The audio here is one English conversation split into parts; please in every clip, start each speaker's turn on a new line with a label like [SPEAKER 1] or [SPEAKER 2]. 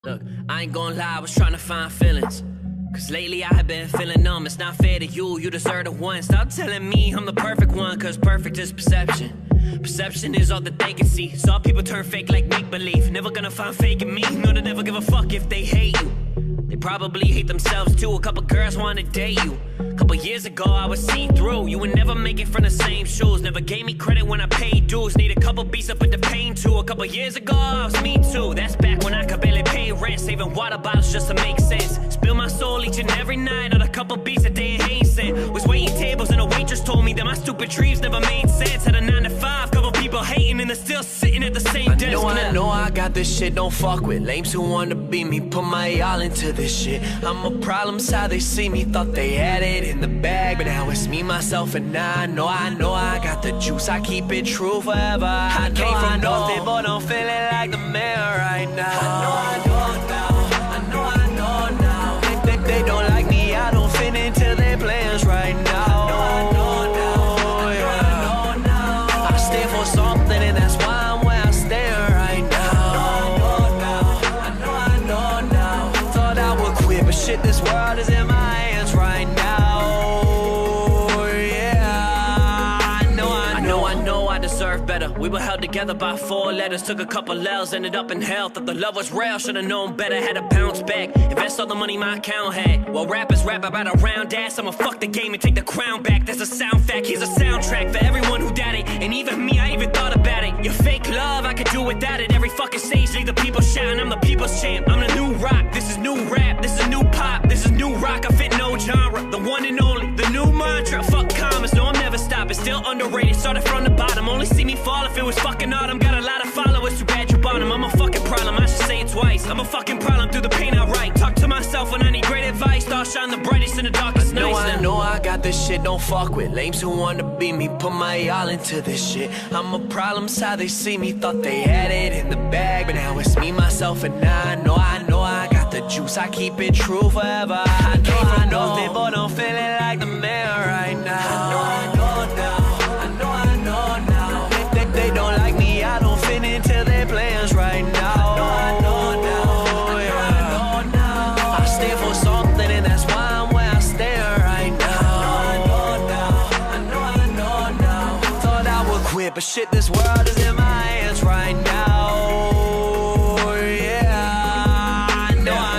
[SPEAKER 1] Look, I ain't gonna lie, I was trying to find feelings. Cause lately I have been feeling numb. It's not fair to you, you deserve the one. Stop telling me I'm the perfect one, cause perfect is perception. Perception is all that they can see. Some people turn fake like make-believe. Never gonna find fake in me. No, they never give a fuck if they hate you. They probably hate themselves too. A couple girls wanna date you. Couple years ago I was see-through. You would never make it from the same shoes. Never gave me credit when I paid dues. Need a couple beats up with the pain too. A couple years ago I was me too. That's back when I could barely pay rent. Saving water bottles just to make sense. Spill my soul each and every night on a couple beats that they ain't sent. Was waiting tables and a waitress told me that my stupid dreams never made sense. Had a 9 to 5, couple people hating and they're still sitting at the same desk. I know I got this shit, don't fuck with lames who wanna be me. Put my all into this shit. I'm a problem's how they see me. Thought they had it in the bag, but now it's me, myself, and I know I got the juice. I keep it true forever. I came from nothing, but I'm feeling like the man right now. I know now. They don't like me, I don't fit into their plans right now. I stand for something, and that's why I'm where I stand right now. I know now. Thought I would quit, but shit, this world is in my hands right now. Better. We were held together by 4 letters. Took a couple L's, ended up in hell. Thought the love was real, should've known better. Had to bounce back, invest all the money my account had. While rappers rap about a round ass, I'ma fuck the game and take the crown back. That's a sound fact, here's a soundtrack for everyone who doubted. And even me, I even thought about it. Your fake love, I could do without it. Every fucking stage, leave the people shouting. I'm the people's champ, I'm the new rock. This is new rap, this is new pop, this is new rock. I fit no genre, the one and only, the new mantra. Fuck commas, no I'm never stopping. Still underrated, started from the bottom. Only see me fall if it was fucking autumn. Got a lot of followers, too bad you bought them. I'm a fucking problem, I should say it twice. I'm a fucking problem through the pain I write. Talk to myself when I need great advice. Star shine the brightest in the darkest nights. I know I got this shit, don't fuck with lames who wanna be me. Put my all into this shit. I'm a problem's how they see me. Thought they had it in the bag, but now it's me, myself, and I know I got the juice. I keep it true forever. I came from nothing, but I'm feeling like the man right now. I know now. They don't like me, I don't fit into their plans right now. I know now. I stand for something, and that's why I'm where I stand right now. I know now. Thought I would quit, but shit, this world is in my hands right now. Yeah, I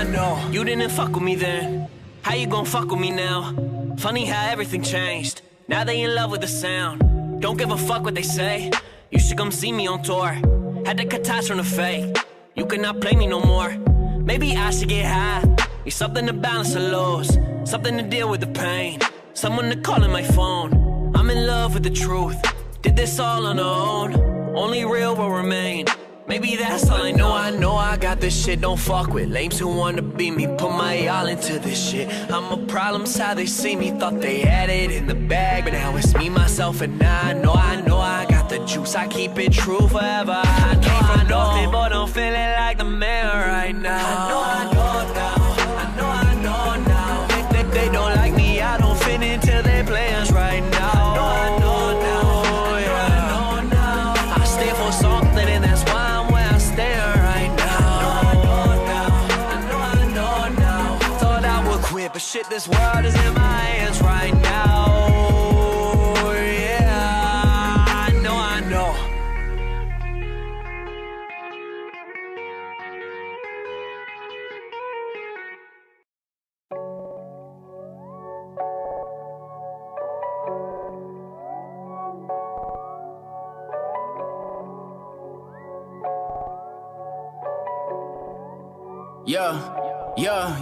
[SPEAKER 1] know. You didn't fuck with me then. How you gon' fuck with me now? Funny how everything changed. Now they in love with the sound. Don't give a fuck what they say. You should come see me on tour. Had to cut ties from the fake. You cannot play me no more. Maybe I should get high. Need something to balance the lows. Something to deal with the pain. Someone to call in my phone. I'm in love with the truth. Did this all on our own. Only real will remain. Maybe that's all I know. I know I got this shit, don't fuck with lames who wanna be me. Put my all into this shit. I'm a problem's how they see me. Thought they had it in the bag, but now it's me, myself, and I know I got the juice. I keep it true forever. I came from nothing, but I'm feeling like the man right now. I know now. They don't like me, I don't fit into their plans right now. I know now. I stand for something, and that's why I'm where I stand right now. I know now. Thought I would quit, but shit, this world is in my hands right now. Yeah, I know.
[SPEAKER 2] Yeah.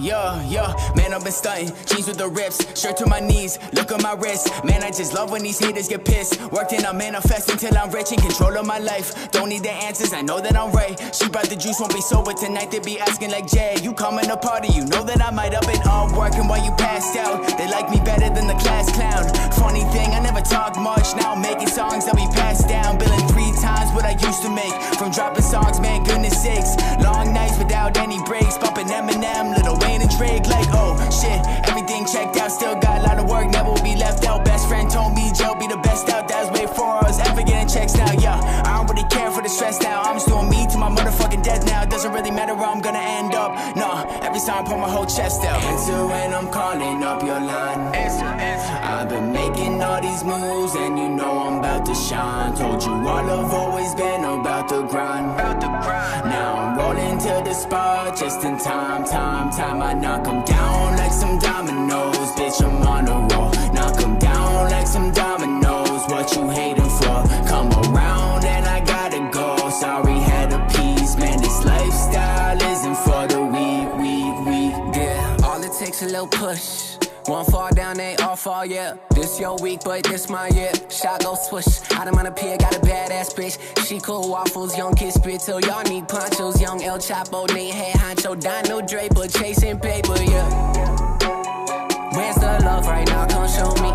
[SPEAKER 2] Man, I've been stunting. Jeans with the rips, shirt to my knees, look at my wrist. Man, I just love when these haters get pissed. Worked and I manifest until I'm rich, in control of my life. Don't need the answers, I know that I'm right. She brought the juice, won't be sober tonight. They be asking like, Jay, you coming to party? You know that I might have been all working while you passed out. They like me better than the class clown. Funny thing, I never talk much. Now I'm making songs that be passed down. Billing 3 times what I used to make. From dropping songs, man, goodness sakes. Long nights without any breaks. Bumping Eminem, Lil Wayne and Drake. Like, oh shit, everything checked out. Still got a lot of work, never will be left out. Best friend told me Joe be the best out. That's way for us, ever getting checks now. Yeah, I don't really care for the stress now. I'm just doing me to my motherfucking death now. It doesn't really matter where I'm gonna end. stand up. Nah, every time I put my whole chest out. Answer when I'm calling up your line. Answer. I've been making all these moves and you know I'm about to shine. Told you all I've always been about the grind. Now I'm rolling to the spot just in time. I knock 'em down like some dominoes. Bitch, I'm on a roll. Knock 'em down like some dominoes. What you hating for? Come around and I gotta go. Sorry, had a piece. Man, this lifestyle isn't for the weak.
[SPEAKER 3] Yeah, all it takes a little push. One fall down, they all fall, yeah. This your week, but this my year. Shot go swish. Out of my pier, got a badass bitch. She cool waffles, young kid spit till y'all need ponchos. Young El Chapo, Nate Head Honcho, Dino Draper, chasing paper, yeah. Where's the love right now? Come show me.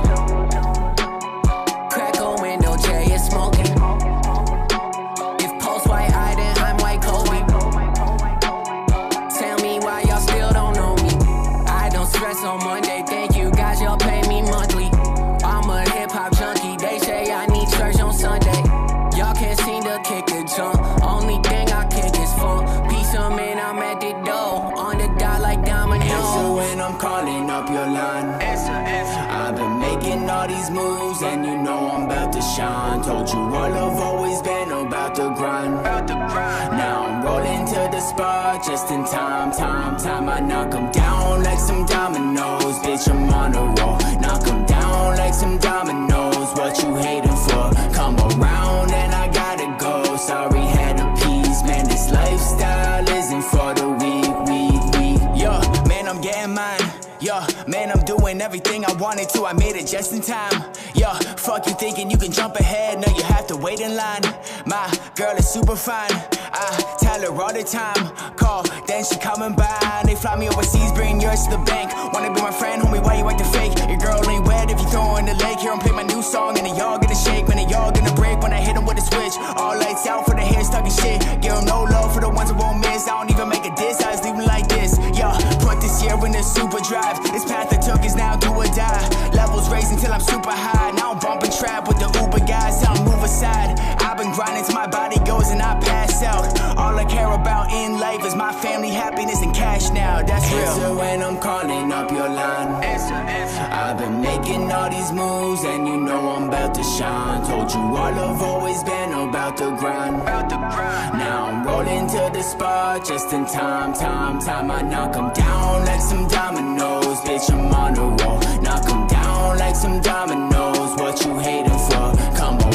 [SPEAKER 3] Crack a window, Jay is smoking. If Post white eye, then I'm white Kobe. Tell me why y'all still don't know me. I don't stress on Monday. Thank you guys, y'all pay me monthly. I'm a hip hop junkie. They say I need church on Sunday. Y'all can't seem to kick the jump. Only thing I kick is fun. Piece of man, I'm at the door. On the dot like domino.
[SPEAKER 2] Answer when I'm calling up your line. Answer. I've been making all these moves and you know I'm about to shine. Told you all I've always been about the grind. Now I'm rolling to the spot just in time. I knock 'em down like some dominoes. Bitch, I'm on a roll. Knock 'em down like some dominoes. What you hating for? Come around and I gotta go. Sorry, had a piece. Man, this lifestyle isn't for the weak. Yo, man, I'm getting mine. Yo, man, I'm doing everything I wanted to. I made it just in time. Yo, fuck you thinking you can jump ahead. No, you have to wait in line. My girl is super fine. I tell her all the time. Call, then she coming by. They fly me overseas, bring yours to the bank. Wanna be my friend, homie, why you acting fake? Your girl ain't wet if you throw her in the lake. Here I'm play my new song and they all gonna shake. Man, they all gonna break when I hit them with a switch. All lights out for the haters talking shit. Give them no love for the ones who won't miss. I don't even make a diss, I just leave them like this. Yo, put this year in the super drive. This path I took is now do or die. Levels raising till I'm super high. Now I'm bumping trap with the Uber guys. Tell 'em move aside. I've been grinding till my body goes and I pass out. All I care about in life is my family, happiness, and cash now. That's real. Answer when I'm calling up your line. Answer. I've been making all these moves and you know I'm about to shine. Told you all I've always been about the grind. Now I'm rolling to the spot just in time. I knock 'em down like some dominoes. Bitch, I'm on a roll. Knock 'em down like some dominoes. What you hating for? Come on.